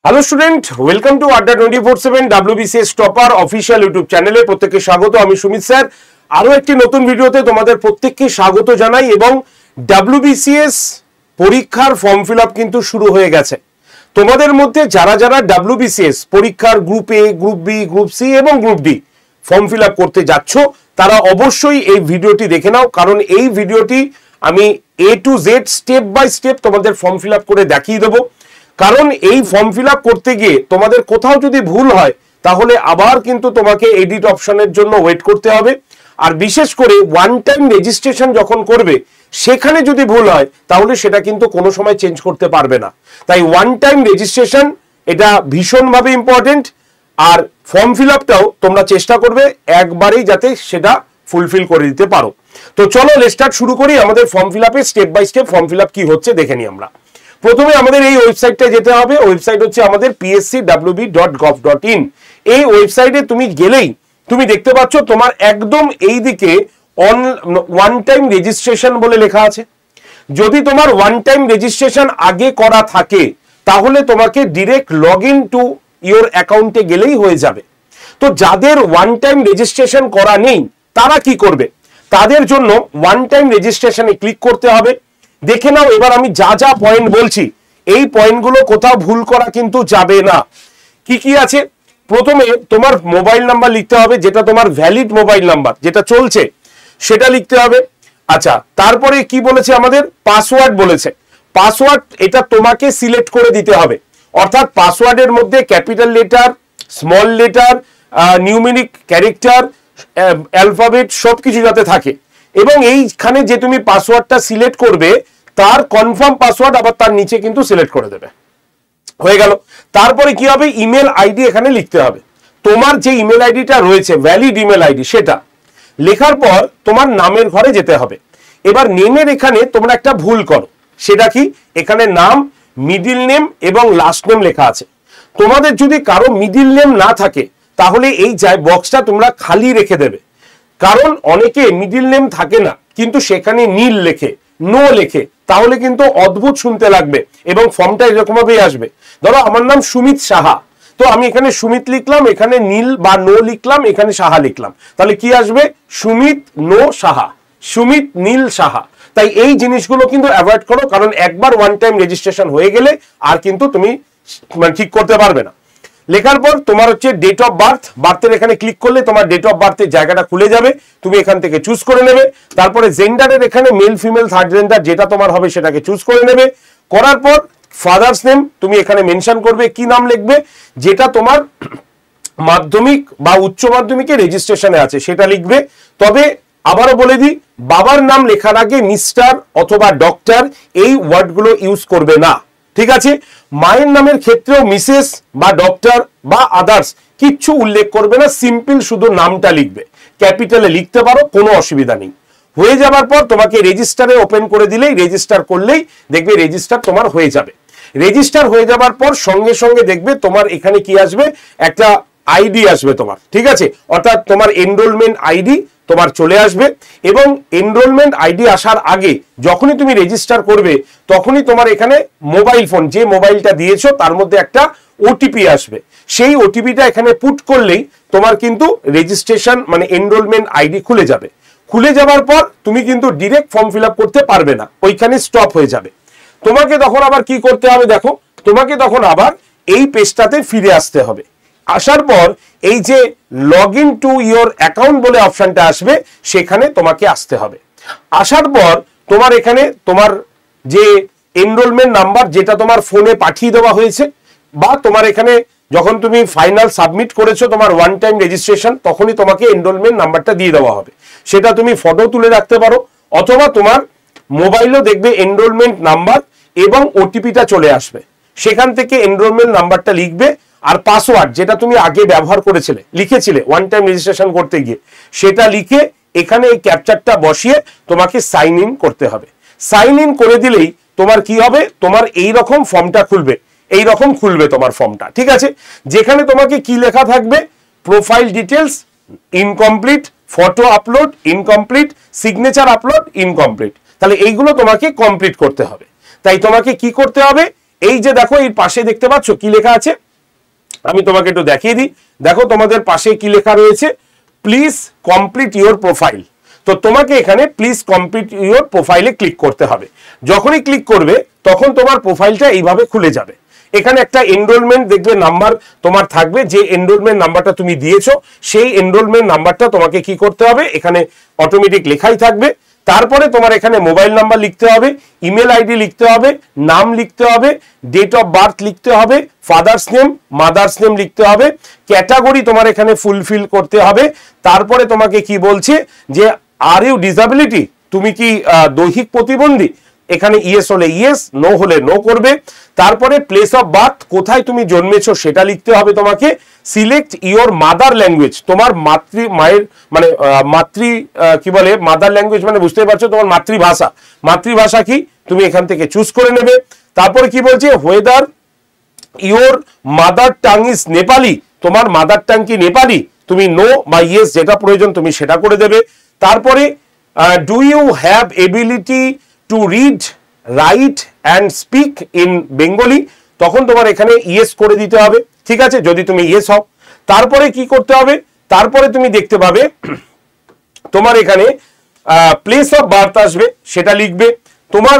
Hello student, welcome to আড্ডা 24/7 WBCS topper official YouTube চ্যানেলে প্রত্যেককে স্বাগত। আমি সুমিত স্যার আরো একটি নতুন ভিডিওতে তোমাদের প্রত্যেককে স্বাগত জানাই। এবং WBCS পরীক্ষার ফর্ম ফিল আপ কিন্তু শুরু হয়ে গেছে। তোমাদের মধ্যে যারা যারা WBCS পরীক্ষার group A, group B, group C এবং group D form fill up করতে যাচ্ছ, তারা অবশ্যই এই ভিডিওটি দেখে নাও, কারণ এই ভিডিওটি আমি A to Z step by step তোমাদের ফর্ম ফিল আপ করে দেখিয়ে দেবো। কারণ এই ফর্ম ফিল আপ করতে গিয়ে তোমাদের কোথাও যদি ভুল হয় তাহলে আবার কিন্তু তোমাকে এডিট অপশনের জন্য ওয়েট করতে হবে। আর বিশেষ করে ওয়ান টাইম রেজিস্ট্রেশন যখন করবে সেখানে যদি ভুল হয় তাহলে সেটা কিন্তু কোনো সময় চেঞ্জ করতে পারবে না। তাই ওয়ান টাইম রেজিস্ট্রেশন এটা ভীষণভাবে ইম্পর্টেন্ট। আর ফর্ম ফিল আপটাও তোমরা চেষ্টা করবে একবারেই যাতে সেটা ফুলফিল করে দিতে পারো। তো চলো স্টার্ট শুরু করি আমাদের ফর্ম ফিল আপে। Step by step form fill up কি হচ্ছে দেখে নিই আমরা। প্রথমে আমাদের এই ওয়েবসাইটটা যেতে হবে। ওয়েবসাইট হচ্ছে আমাদের pscwb.gov.in। এই ওয়েবসাইটে তুমি গেলেই তুমি দেখতে পাচ্ছ তোমার একদম এই দিকে ওয়ান টাইম রেজিস্ট্রেশন বলে লেখা আছে। যদি তোমার ওয়ান টাইম রেজিস্ট্রেশন আগে করা থাকে তাহলে তোমাকে direct log in to your অ্যাকাউন্টে গেলেই হয়ে যাবে। তো যাদের ওয়ান টাইম রেজিস্ট্রেশন করা নেই তারা কি করবে? তাদের জন্য ওয়ান টাইম রেজিস্ট্রেশনে ক্লিক করতে হবে। দেখে নাও এবার আমি যা যা পয়েন্ট বলছি এই পয়েন্টগুলো কোথাও ভুল করা কিন্তু যাবে না। কি কি আছে? প্রথমে তোমার মোবাইল নাম্বার লিখতে হবে, যেটা তোমার ভ্যালিড মোবাইল নাম্বার যেটা চলছে সেটা লিখতে হবে। আচ্ছা, তারপরে কি বলেছে আমাদের? পাসওয়ার্ড বলেছে। পাসওয়ার্ড এটা তোমাকে সিলেক্ট করে দিতে হবে, অর্থাৎ পাসওয়ার্ডের মধ্যে capital letter, small letter, numeric character, alphabet সবকিছু যাতে থাকে। এবং এইখানে যে তুমি পাসওয়ার্ডটা সিলেক্ট করবে তার কনফার্ম পাসওয়ার্ড আবার তার নিচে কিন্তু সিলেক্ট করে দেবে। হয়ে গেল। তারপরে কি হবে? ইমেল আইডি এখানে লিখতে হবে। তোমার যে ইমেল আইডিটা রয়েছে ভ্যালিড ইমেল আইডি সেটা লেখার পর তোমার নামের ঘরে যেতে হবে। এবার নেমের এখানে তোমরা একটা ভুল করো। সেটা কি? এখানে নাম, মিডিল নেম এবং লাস্ট নেম লেখা আছে। তোমাদের যদি কারো মিডিল নেম না থাকে তাহলে এই বক্সটা তোমরা খালি রেখে দেবে। কারণ অনেকে মিডিল নেম থাকে না কিন্তু সেখানে নীল লেখে, নো লেখে, তাহলে কিন্তু অদ্ভুত শুনতে লাগবে এবং ফর্মটা এরকম ভাবেই আসবে। ধরো আমার নাম সুমিত সাহা, তো আমি এখানে সুমিত লিখলাম, এখানে নীল বা নো লিখলাম, এখানে সাহা লিখলাম, তাহলে কি আসবে? সুমিত নো সাহা, সুমিত নীল সাহা। তাই এই জিনিসগুলো কিন্তু অ্যাভয়েড করো, কারণ একবার ওয়ান টাইম রেজিস্ট্রেশন হয়ে গেলে আর কিন্তু তুমি ঠিক করতে পারবে না। লেখার পর তোমার হচ্ছে ডেট অফ বার্থ, বার্থের এখানে ক্লিক করলে তোমার ডেট অফ বার্থের জায়গাটা খুলে যাবে, তুমি এখান থেকে চুজ করে নেবে। তারপরে জেন্ডারের এখানে মেল, ফিমেল, থার্ড জেন্ডার যেটা তোমার হবে সেটাকে চুজ করে নেবে। করার পর ফাদার্স নেম তুমি এখানে মেনশন করবে, কি নাম লিখবে, যেটা তোমার মাধ্যমিক বা উচ্চ মাধ্যমিকে রেজিস্ট্রেশনে আছে সেটা লিখবে। তবে আবারও বলে দিই, বাবার নাম লেখার আগে মিস্টার অথবা ডক্টর এই ওয়ার্ডগুলো ইউজ করবে না, ঠিক আছে? মায়ের নামের ক্ষেত্রেও মিসেস বা ডক্টর বা আদার্স কিচ্ছু উল্লেখ করবে না, সিম্পল শুধু নামটা লিখবে। ক্যাপিটালে লিখতে পারো, কোনো অসুবিধা নেই। হয়ে যাবার পর তোমাকে রেজিস্টারে ওপেন করে দিলেই, রেজিস্টার করলেই দেখবে রেজিস্টার তোমার হয়ে যাবে। রেজিস্টার হয়ে যাবার পর সঙ্গে সঙ্গে দেখবে তোমার এখানে কি আসবে? একটা আইডি আসবে তোমার, ঠিক আছে? অর্থাৎ তোমার এনরোলমেন্ট আইডি তোমার চলে আসবে। এবং এনরোলমেন্ট আইডি আসার আগে যখনই তুমি রেজিস্টার করবে তখনই তোমার এখানে মোবাইল ফোন, যে মোবাইলটা দিয়েছো তার মধ্যে একটা ওটিপি আসবে। সেই ওটিপিটা এখানে পুট করলেই তোমার কিন্তু রেজিস্ট্রেশন মানে এনরোলমেন্ট আইডি খুলে যাবে। খুলে যাবার পর তুমি কিন্তু ডিরেক্ট ফর্ম ফিল আপ করতে পারবে না, ওইখানে স্টপ হয়ে যাবে। তোমাকে তখন আবার কি করতে হবে? দেখো, তোমাকে তখন আবার এই পেজটাতে ফিরে আসতে হবে। আসার পর এই যে log in to your account বলে অপশনটা আসবে সেখানে তোমাকে আসতে হবে। আসার পর তোমার এখানে তোমার যে এনরোলমেন্ট নাম্বার যেটা তোমার ফোনে পাঠিয়ে দেওয়া হয়েছে, বা তোমার এখানে যখন তুমি ফাইনাল সাবমিট করেছো তোমার ওয়ান টাইম রেজিস্ট্রেশন তখনই তোমাকে এনরোলমেন্ট নাম্বারটা দিয়ে দেওয়া হবে। সেটা তুমি ফটো তুলে রাখতে পারো, অথবা তোমার মোবাইলও দেখবে এনরোলমেন্ট নাম্বার এবং ওটিপিটা চলে আসবে। সেখান থেকে এনরোলমেন্ট নাম্বারটা লিখবে, আর পাসওয়ার্ড যেটা তুমি আগে ব্যবহার করেছিলে, লিখেছিলে ওয়ান টাইম রেজিস্ট্রেশন করতে গিয়ে, সেটা লিখে এখানে এই ক্যাপচারটা বসিয়ে তোমাকে সাইন ইন করতে হবে। সাইন ইন করে দিলেই তোমার কি হবে? তোমার এই রকম ফর্মটা খুলবে, এই রকম খুলবে তোমার ফর্মটা, ঠিক আছে? যেখানে তোমাকে কি লেখা থাকবে? Profile details incomplete, photo upload incomplete, signature upload incomplete. তাহলে এইগুলো তোমাকে কমপ্লিট করতে হবে। তাই তোমাকে কি করতে হবে? এই যে দেখো এই পাশে দেখতে পাচ্ছ কি লেখা আছে, আমি তোমাকে একটু দেখিয়ে দিই। দেখো তোমাদের পাশে কি লেখা রয়েছে, প্লিজ কমপ্লিট ইওর প্রোফাইল। তো তোমাকে এখানে প্লিজ কমপ্লিট ইওর প্রোফাইলে ক্লিক করতে হবে। যখনই ক্লিক করবে তখন তোমার প্রোফাইলটা এইভাবে খুলে যাবে। এখানে একটা এনরোলমেন্ট দেখবে নাম্বার তোমার থাকবে, যে এনরোলমেন্ট নাম্বারটা তুমি দিয়েছো সেই এনরোলমেন্ট নাম্বারটা তোমাকে কি করতে হবে, এখানে অটোমেটিক লেখাই থাকবে। তারপরে তোমার এখানে মোবাইল নাম্বার লিখতে হবে, ইমেল আইডি লিখতে হবে, নাম লিখতে হবে, ডেট অফ বার্থ লিখতে হবে, ফাদার্স নেম মাদার্স নেম লিখতে হবে, ক্যাটাগরি তোমার এখানে ফুলফিল করতে হবে। তারপরে তোমাকে কি বলছে যে আর ইউ ডিসএবিলিটি, তুমি কি দৈহিক প্রতিবন্ধী, এখানে ইয়েস হলে ইয়েস, নো হলে নো করবে। তারপরে প্লেস অফ বার্থ, কোথায় তুমি জন্মেছো সেটা লিখতে হবে তোমাকে। সিলেক্ট ইওর মাদার ল্যাঙ্গুয়েজ, তোমার মায়ের মানে কি বলে মাদার ল্যাঙ্গুয়েজ মানে বুঝতে পারছো, তোমার মাতৃভাষা, মাতৃভাষা কি তুমি এখান থেকে চুজ করে নেবে। তারপরে কি বলছে, whether your mother tongue is Nepali, তোমার মাদার টাং কি নেপালি, তুমি নো বা ইয়েস যেটা প্রয়োজন তুমি সেটা করে দেবে। তারপরে do you have ability to read write and speak in Bengali, তখন তোমার এখানে ইয়েস করে দিতে হবে, ঠিক আছে, যদি তুমি ইয়েস হও। তারপরে কি করতে হবে, তারপরে তুমি দেখতে পাবে তোমার এখানে প্লেস অফ বার্থ আসবে, সেটা লিখবে। তোমার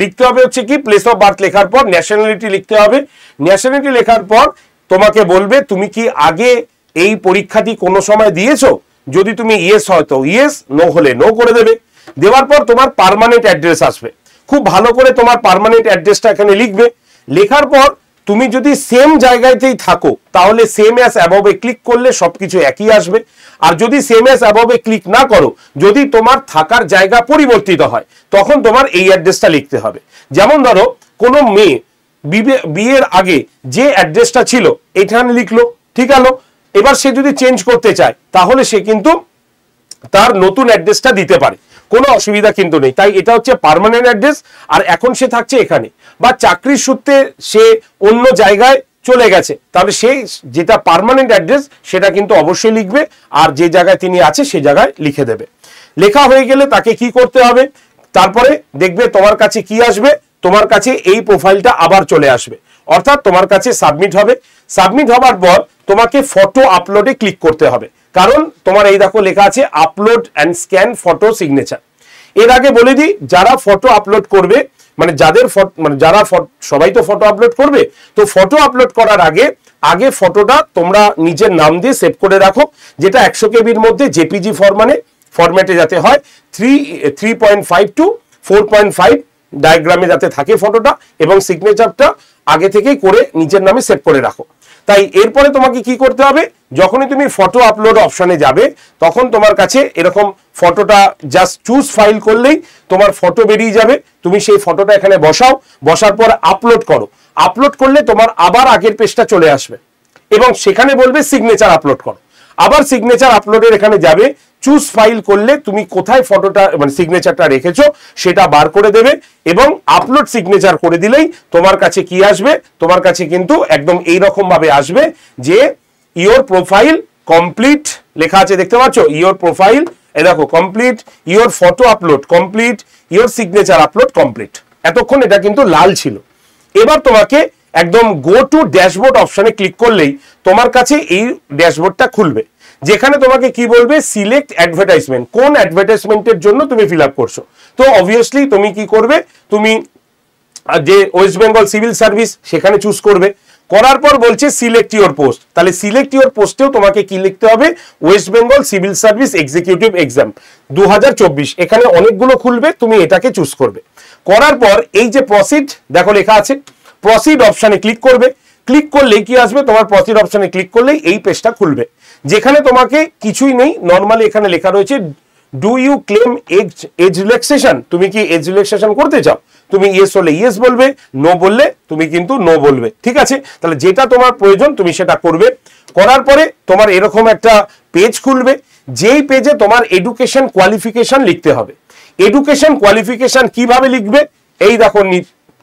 লিখতে হবে হচ্ছে কি, প্লেস অফ বার্থ লেখার পর ন্যাশনালিটি লিখতে হবে। ন্যাশনালিটি লেখার পর তোমাকে বলবে তুমি কি আগে এই পরীক্ষাটি কোনো সময় দিয়েছো, যদি তুমি ইয়েস হয় তো ইয়েস, নো হলে নো করে দেবে। দেওয়ার পর তোমার পার্মানেন্ট অ্যাড্রেস আসবে, খুব ভালো করে তোমার পার্মানেন্ট অ্যাড্রেসটা এখানে লিখবে। লেখার পর তুমি যদি সেম জায়গাতেই থাকো তাহলে সেম অ্যাজ অ্যাবভে ক্লিক করলে সবকিছু একই আসবে। আর যদি সেম অ্যাজ অ্যাবভে ক্লিক না করো, যদি তোমার থাকার জায়গা পরিবর্তিত হয় তখন তোমার এই অ্যাড্রেসটা লিখতে হবে। যেমন ধরো কোনো মেয়ে বিয়ের আগে যে অ্যাড্রেসটা ছিল এখানে লিখলো, ঠিক আছে, এবার সে যদি চেঞ্জ করতে চায় তাহলে সে কিন্তু তার নতুন অ্যাড্রেসটা দিতে পারে, কোনো অসুবিধা কিন্তু নেই। তাই এটা হচ্ছে পার্মানেন্ট অ্যাড্রেস, আর এখন সে থাকছে এখানে, বা চাকরির সূত্রে সে অন্য জায়গায় চলে গেছে, তাহলে সে যেটা পার্মানেন্ট অ্যাড্রেস সেটা কিন্তু অবশ্যই লিখবে, আর যে জায়গায় তিনি আছে সে জায়গায় লিখে দেবে। লেখা হয়ে গেলে তাকে কি করতে হবে, তারপরে দেখবে তোমার কাছে কি আসবে, তোমার কাছে এই প্রোফাইলটা আবার চলে আসবে, অর্থাৎ তোমার কাছে সাবমিট হবে। সাবমিট হবার পর তোমাকে ফটো আপলোডে ক্লিক করতে হবে, কারণ তোমার এই দেখো লেখা আছে upload and scan photo signature. এর আগে বলে দিই, যারা ফটো আপলোড করবে মানে যাদের যারা সবাই তো ফটো আপলোড করবে, তো ফটো আপলোড করার আগে ফটোটা তোমরা নিজের নাম দিয়ে সেভ করে রাখো, যেটা 100 কেবির মধ্যে জেপিজি ফরম্যাটে যাতে হয়, 3.5 to 4.5 ডায়াগ্রামে যাতে থাকে ফটোটা, এবং সিগনেচারটা আগে থেকেই করে নিজের নামে সেভ করে রাখো। তাই এরপরে তোমাকে কি করতে হবে, যখনই তুমি ফটো আপলোড অপশনে যাবে তখন তোমার কাছে এরকম ফটোটা জাস্ট চুজ ফাইল করলেই তোমার ফটো বেরিয়ে যাবে। তুমি সেই ফটোটা এখানে বসাও, বসার পর আপলোড করো। আপলোড করলে তোমার আবার আগের পেজটা চলে আসবে এবং সেখানে বলবে সিগনেচার আপলোড করো। আবার সিগনেচার আপলোডের এখানে যাবে, চুজ ফাইল করলে তুমি কোথায় ফটোটা মানে সিগনেচারটা রেখেছো সেটা বার করে দেবে এবং আপলোড সিগনেচার করে দিলেই তোমার কাছে কি আসবে, তোমার কাছে কিন্তু একদম এইরকম ভাবে আসবে যে ইওর প্রোফাইল কমপ্লিট লেখা আছে, দেখতে পাচ্ছ, ইওর প্রোফাইল, এই দেখো complete, your photo upload complete, your signature upload complete. এতক্ষণ এটা কিন্তু লাল ছিল। এবার তোমাকে একদম গো টু ড্যাশবোর্ড অপশনে ক্লিক করলেই তোমার কাছে এই ড্যাশবোর্ডটা খুলবে, যেখানে তোমাকে কি বলবে, সিলেক্ট অ্যাডভার্টাইজমেন্ট, কোন অ্যাডভার্টাইজমেন্টের জন্য তুমি ফিল আপ করছো। তো অবভিয়াসলি তুমি কি করবে, তুমি যে ওয়েস্ট বেঙ্গল সিভিল সার্ভিস সেখানে চুজ করবে। করার পর বলছে সিলেক্ট ইওর পোস্ট, তাহলে সিলেক্ট ইওর পোস্টেও তোমাকে কি লিখতে হবে, West Bengal civil service executive exam 2024, এখানে অনেকগুলো খুলবে, তুমি এটাকে চুজ করবে। করার পর এই যে প্রসিড দেখো লেখা আছে, প্রসিড অপশনে ক্লিক করবে। ক্লিক করলে কি আসবে, তোমার প্রসিড অপশনে ক্লিক করলেই এই পেজটা খুলবে, যেখানে তোমাকে কিছুই নেই, নর্মালি এখানে লেখা রয়েছে do you claim age relaxation, তুমি কি এজ রিল্যাক্সেশন করতে চাও, তুমি ইয়েস হলে ইয়েস বলবে, নো বললে তুমি কিন্তু নো বলবে, ঠিক আছে। তাহলে যেটা তোমার প্রয়োজন তুমি সেটা করবে। করার পরে তোমার এরকম একটা পেজ খুলবে, যেই পেজে তোমার এডুকেশন কোয়ালিফিকেশন লিখতে হবে। এডুকেশন কোয়ালিফিকেশন কিভাবে লিখবে, এই দেখো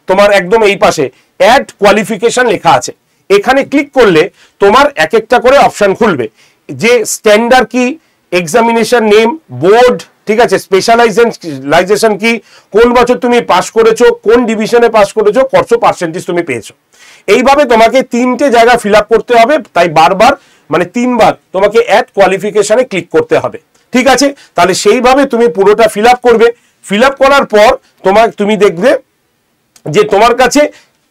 তোমার একদম এই পাশে অ্যাড কোয়ালিফিকেশন লেখা আছে, এখানে ক্লিক করলে তোমার এক একটা করে অপশন খুলবে, যে স্ট্যান্ডার্ড কি, এক্সামিনেশন নেম, বোর্ড, ঠিক আছে, স্পেশালাইজেশন কি, কোন বছর তুমি পাস করেছো, কোন ডিভিশনে পাস করেছো, কত পার্সেন্টেজ তুমি পেয়েছো। এইভাবে তোমাকে 3টে জায়গা ফিল আপ করতে হবে, তাই বারবার মানে 3বার তোমাকে অ্যাড কোয়ালিফিকেশনে ক্লিক করতে হবে। ঠিক আছে, তাহলে সেইভাবে তুমি পুরোটা ফিল আপ করবে। ফিল আপ করার পর তুমি দেখবে যে তোমার কাছে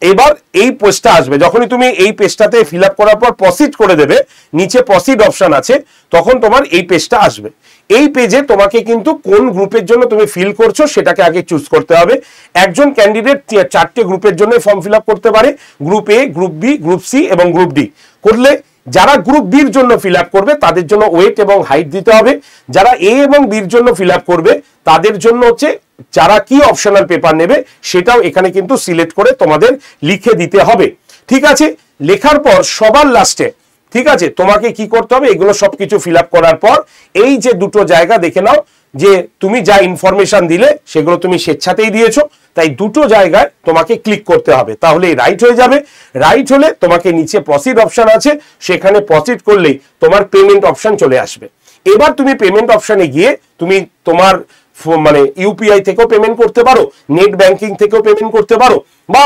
এবার এই পেজটা আসবে। যখনই তুমি এই পেজটাতে ফিল আপ করার পর প্রসিড করে দেবে, নিচে প্রসিড অপশন আছে, তখন তোমার এই পেজটা আসবে। এই পেজে তোমাকে কিন্তু কোন গ্রুপের জন্য তুমি ফিল করছো সেটাকে আগে চুজ করতে হবে। একজন ক্যান্ডিডেট 4টে গ্রুপের জন্য ফর্ম ফিল আপ করতে পারে, group A, group B, group C এবং গ্রুপ ডি। করলে যারা গ্রুপ বির জন্য ফিল আপ করবে তাদের জন্য ওয়েট এবং হাইট দিতে হবে। যারা এ এবং বির জন্য ফিল আপ করবে তাদের জন্য হচ্ছে যারা কি অপশনাল পেপার নেবে সেটাও এখানে কিন্তু সিলেক্ট করে তোমাদের লিখে দিতে হবে। ঠিক আছে, লেখার পর সবার লাস্টে ঠিক আছে তোমাকে কি করতে হবে, এগুলো সবকিছু ফিল আপ করার পর এই যে দুটো জায়গা দেখে নাও যে তুমি যা ইনফরমেশন দিলে সেগুলো তুমি স্বেচ্ছাতেই দিয়েছো, তাই দুটো জায়গায় তোমাকে ক্লিক করতে হবে, তাহলে রাইট হয়ে যাবে। রাইট হলে তোমাকে নিচে প্রসিড অপশন আছে, সেখানে প্রসিড করলেই তোমার পেমেন্ট অপশন চলে আসবে। এবার তুমি পেমেন্ট অপশনে গিয়ে তুমি তোমার মানে ইউপিআই থেকেও পেমেন্ট করতে পারো, নেট ব্যাংকিং থেকেও পেমেন্ট করতে পারো, বা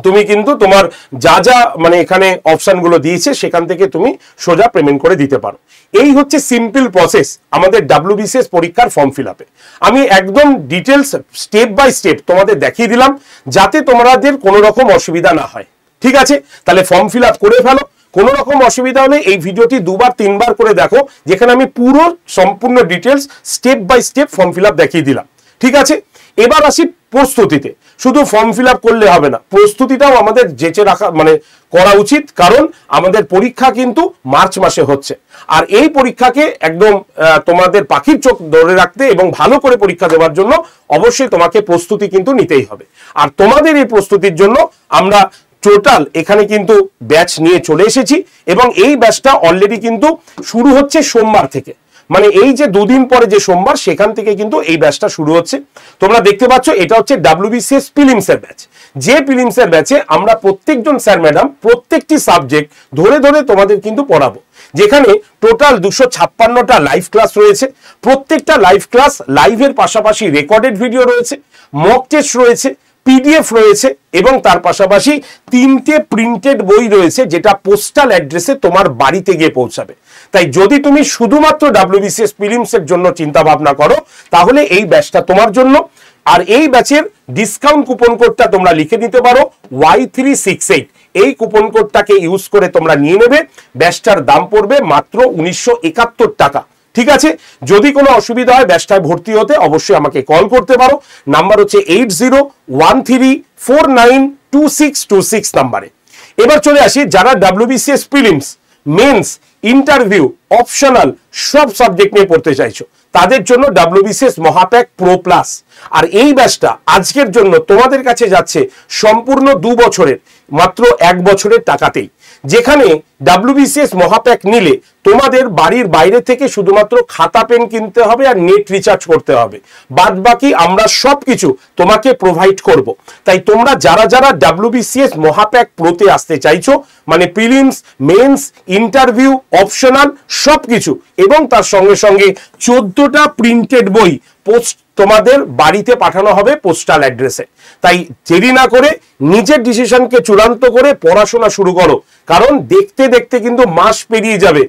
তুমি কিন্তু তোমার যা যা মানে এখানে অপশনগুলো দিয়েছে সেখান থেকে তুমি সোজা পেমেন্ট করে দিতে পারো। এই হচ্ছে সিম্পল প্রসেস আমাদের WBCS পরীক্ষার ফর্ম ফিল আপে। আমি একদম ডিটেলস স্টেপ বাই স্টেপ তোমাদের দেখিয়ে দিলাম যাতে তোমাদের কোনো রকম অসুবিধা না হয়। ঠিক আছে, তাহলে ফর্ম ফিল আপ করে ফেলো। কোনো রকম অসুবিধা হলে এই ভিডিওটি 2-3বার করে দেখো, যেখানে আমি পুরো সম্পূর্ণ details step by step form fill up দেখিয়ে দিলাম। ঠিক আছে, এবার আসি প্রস্তুতিতে। শুধু ফর্ম ফিল আপ করলে হবে না, প্রস্তুতিটাও আমাদের জেচে রাখা মানে করা উচিত, কারণ আমাদের পরীক্ষা কিন্তু মার্চ মাসে হচ্ছে। আর এই পরীক্ষাকে একদম তোমাদের পাখির চোখ ধরে রাখতে এবং ভালো করে পরীক্ষা দেওয়ার জন্য অবশ্যই তোমাকে প্রস্তুতি কিন্তু নিতেই হবে। আর তোমাদের এই প্রস্তুতির জন্য আমরা টোটাল এখানে কিন্তু ব্যাচ নিয়ে চলে এসেছি, এবং এই ব্যাচটা অলরেডি কিন্তু শুরু হচ্ছে সোমবার থেকে, মানে এই যে 2 দিন পরে যে সোমবার সেখান থেকে কিন্তু এই ব্যাচটা শুরু হচ্ছে। তোমরা দেখতে পাচ্ছ এটা হচ্ছে WBCS প্রিলিমসের ব্যাচ। যে প্রিলিমসের ব্যাচে আমরা প্রত্যেকজন স্যার ম্যাডাম প্রত্যেকটি সাবজেক্ট ধরে ধরে তোমাদের কিন্তু পড়াবো, যেখানে টোটাল 256টা লাইভ ক্লাস রয়েছে। প্রত্যেকটা লাইভ ক্লাস লাইভের পাশাপাশি রেকর্ডেড ভিডিও রয়েছে, মক টেস্ট রয়েছে, PDF রয়েছে, এবং তার পাশাপাশি 3টে প্রিন্টেড বই রয়েছে যেটা পোস্টাল অ্যাড্রেসে তোমার বাড়িতে গিয়ে পৌঁছাবে। তাই যদি তুমি শুধুমাত্র WBCS প্রিলিমসের জন্য চিন্তা ভাবনা করো তাহলে এই ব্যাচটা তোমার জন্য। আর এই ব্যাচের ডিসকাউন্ট কুপন কোডটা তোমরা লিখে নিতে পারো Y368। এই কুপন কোডটাকে ইউজ করে তোমরা নিয়ে নেবে। ব্যাচটার দাম পড়বে মাত্র 1971 টাকা। ঠিক আছে, যদি কোনো অসুবিধা হয় ব্যাচটায় ভর্তি হতে অবশ্যই আমাকে কল করতে পারো। নাম্বার হচ্ছে 8013492626 নাম্বারে। এবার চলে আসি যারা WBCS prelims, mains, interview, optional সব সাবজেক্ট নিয়ে পড়তে চাইছো তাদের জন্য WBCS মহাপ্যাক প্রো প্লাস। আর এই ব্যাচটা আজকের জন্য তোমাদের কাছে যাচ্ছে সম্পূর্ণ 2 বছরের মাত্র 1 বছরের টাকাতেই, যেখানে WBCS মহাপ্যাক নিলে তোমাদের বাড়ির বাইরে থেকে শুধুমাত্র খাতা পেন কিনতে হবে আর নেট রিচার্জ করতে হবে, বাদ বাকি আমরা সবকিছু তোমাকে প্রোভাইড করব। তাই তোমরা যারা যারা WBCS মহাপ্যাক প্রোতে আসতে চাইছো, মানে প্রিলিমস, মেন্স, ইন্টারভিউ, অপশনাল সবকিছু, এবং তার সঙ্গে সঙ্গে 14টা প্রিন্টেড বই পোস্ট তোমাদের বাড়িতে পাঠানো হবে পোস্টাল অ্যাড্রেসে। তাই দেরি না করে নিজের ডিসিশনকে চূড়ান্ত করে পড়াশোনা শুরু করো, কারণ দেখতে দেখতে কিন্তু মাস পেরিয়ে যাবে,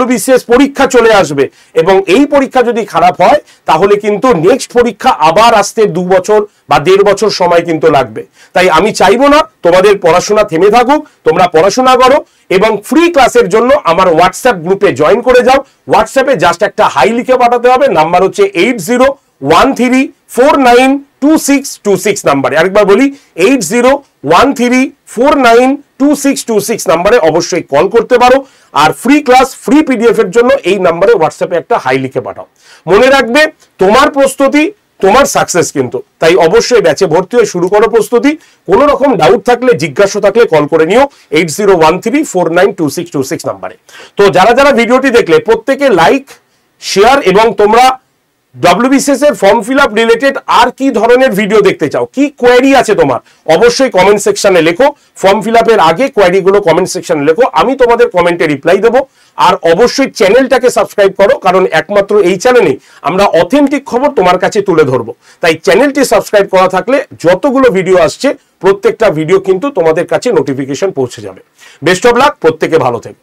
WBCS পরীক্ষা চলে আসবে, এবং এই পরীক্ষা যদি খারাপ হয় তাহলে কিন্তু নেক্সট পরীক্ষা আবার আসতে 2 বছর বা 1.5 বছর সময় কিন্তু লাগবে। তাই আমি চাইবো না তোমাদের পড়াশোনা থেমে থাকুক, তোমরা পড়াশোনা করো, এবং ফ্রি ক্লাসের জন্য আমার হোয়াটসঅ্যাপ গ্রুপে জয়েন করে যাও। হোয়াটসঅ্যাপে জাস্ট একটা হাই লিখে পাঠাতে হবে, নাম্বার হচ্ছে 8013492626 নাম্বারে। আরেকবার বলি 8013492626 নাম্বারে অবশ্যই কল করতে পারো। আর ফ্রি ক্লাস, ফ্রি PDF এর জন্য এই নাম্বারে হোয়াটসঅ্যাপে একটা হাই লিখে পাঠাও। মনে রাখবে তোমার প্রস্তুতি তোমার সাকসেস কিন্তু, তাই অবশ্যই ব্যাচে ভর্তি হয়ে শুরু করো প্রস্তুতি। কোনো রকম ডাউট থাকলে, জিজ্ঞাসা থাকলে কল করে নিও 8013492626 নাম্বারে। তো যারা যারা ভিডিওটি দেখলে প্রত্যেকে লাইক, শেয়ার, এবং তোমরা ডব্লিউবিসিএস এর ফর্ম ফিল আপ রিলেটেড আর কি ধরনের ভিডিও দেখতে চাও, কি কোয়েরি আছে তোমার, অবশ্যই কমেন্ট সেকশনে লেখো। ফর্ম ফিল আপের আগে কোয়েরি গুলো কমেন্ট সেকশনে লেখো, আমি তোমাদের কমেন্টে রিপ্লাই দেবো। আর অবশ্যই চ্যানেলটাকে সাবস্ক্রাইব করো, কারণ একমাত্র এই চ্যানেলে আমরা অথেন্টিক খবর তোমার কাছে তুলে ধরবো। তাই চ্যানেলটি সাবস্ক্রাইব করা থাকলে যতগুলো ভিডিও আসছে প্রত্যেকটা ভিডিও কিন্তু তোমাদের কাছে নোটিফিকেশন পৌঁছে যাবে। বেস্ট অফ লাক, প্রত্যেকে ভালো থেকো।